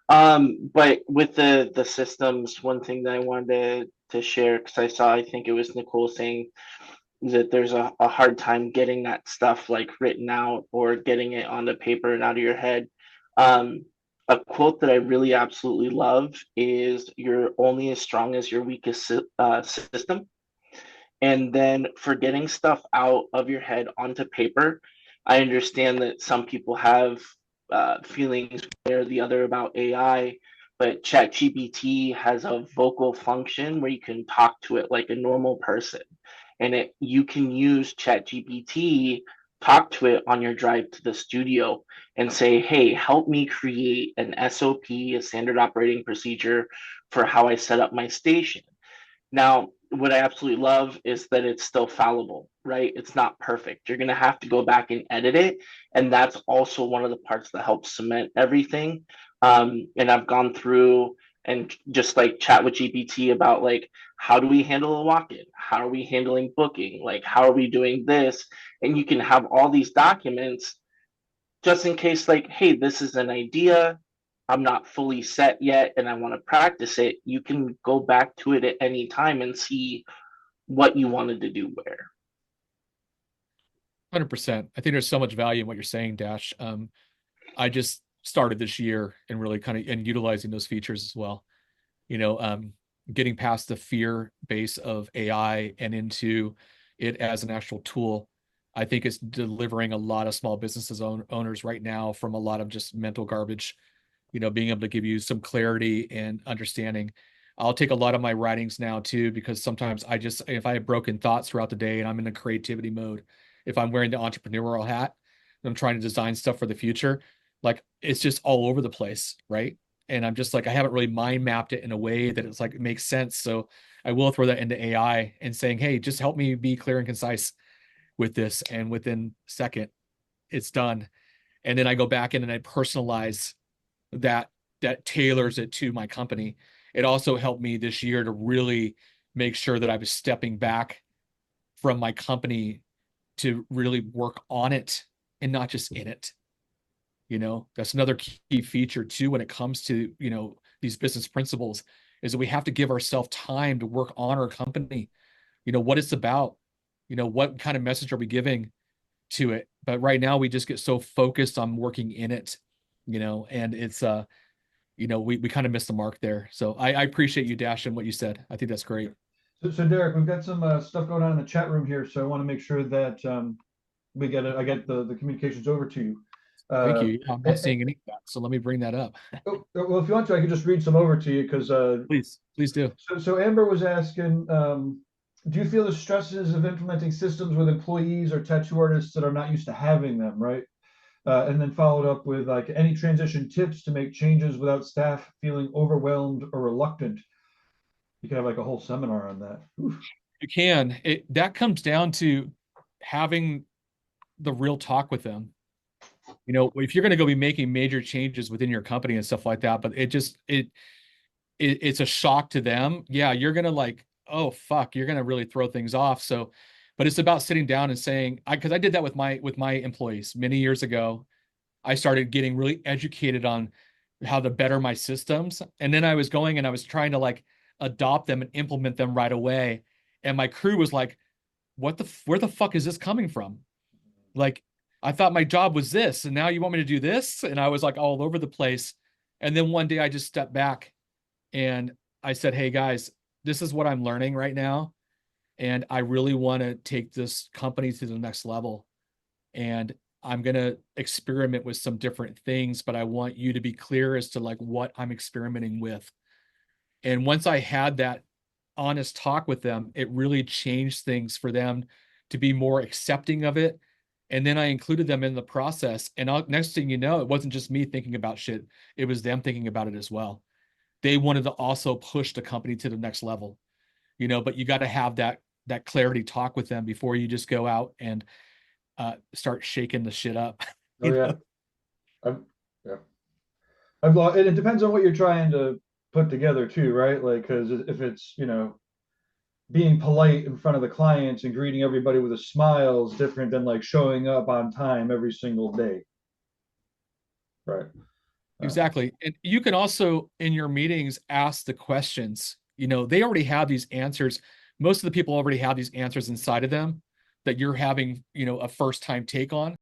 But with the systems, one thing that I wanted to share, because I saw, I think it was Nicole saying that there's a hard time getting that stuff like written out or getting it on the paper and out of your head. Um, a quote that I really absolutely love is "You're only as strong as your weakest system." And then for getting stuff out of your head onto paper, I understand that some people have feelings one or the other about AI, but ChatGPT has a vocal function where you can talk to it like a normal person. And you can use ChatGPT, talk to it on your drive to the studio and say, hey, help me create an SOP, a standard operating procedure for how I set up my station. Now, what I absolutely love is that it's still fallible, right? It's not perfect. You're going to have to go back and edit it. And that's also one of the parts that helps cement everything. And I've gone through and just like chat with GPT about like, how do we handle a walk-in? How are we handling booking? Like, how are we doing this? And you can have all these documents just in case, like, hey, this is an idea. I'm not fully set yet and I want to practice it. You can go back to it at any time and see what you wanted to do where. 100%. I think there's so much value in what you're saying, Dash. I just started this year and really kind of and utilizing those features as well. You know, getting past the fear base of AI and into it as an actual tool. I think it's delivering a lot of small businesses owners right now from a lot of just mental garbage, being able to give you some clarity and understanding. I'll take a lot of my writings now too, because sometimes if I have broken thoughts throughout the day and I'm in a creativity mode, if I'm wearing the entrepreneurial hat, and I'm trying to design stuff for the future, like it's just all over the place, right? And I'm just like, I haven't really mind mapped it in a way that it's like, it makes sense. So I will throw that into AI and saying, hey, just help me be clear and concise with this. And within a second, it's done. And then I go back in and I personalize that that tailors it to my company. It also helped me this year to really make sure that I was stepping back from my company to really work on it and not just in it. That's another key feature too when it comes to, these business principles is that we have to give ourselves time to work on our company, what it's about, what kind of message are we giving to it. But right now we just get so focused on working in it, and it's we kind of missed the mark there. So I appreciate you, Dash, and what you said. I think that's great. So Derek, we've got some stuff going on in the chat room here, so I want to make sure that I get the communications over to you. Thank Uh, you. Yeah, I'm not eh, seeing any of that, so let me bring that up. well, if you want to, I can just read some over to you because Please do. so Amber was asking, do you feel the stresses of implementing systems with employees or tattoo artists that are not used to having them, right? And then followed up with like any transition tips to make changes without staff feeling overwhelmed or reluctant. You could have like a whole seminar on that. Oof. You can. That comes down to having the real talk with them. If you're going to go be making major changes within your company and stuff like that, but it's a shock to them. Yeah, you're going to like, oh fuck, you're going to really throw things off. So, but it's about sitting down and saying, because I did that with my employees many years ago. I started getting really educated on how to better my systems. And then I was going and I was trying to like adopt them and implement them right away. And my crew was like, where the fuck is this coming from? Like, I thought my job was this, and now you want me to do this? And I was like all over the place. And then one day I just stepped back and I said, hey guys, this is what I'm learning right now. And I really want to take this company to the next level. And I'm going to experiment with some different things, but I want you to be clear as to like what I'm experimenting with. And once I had that honest talk with them, it really changed things for them to be more accepting of it. And then I included them in the process. And next thing you know, it wasn't just me thinking about shit, it was them thinking about it as well. They wanted to also push the company to the next level, but you got to have that clarity talk with them before you just go out and start shaking the shit up. Oh you yeah, know? I'm, yeah. And it depends on what you're trying to put together too, right? Like, because if it's being polite in front of the clients and greeting everybody with a smile is different than like showing up on time every single day, right? Exactly. And you can also in your meetings ask the questions. You know, they already have these answers. Most of the people already have these answers inside of them that you're having, you know, a first time take on.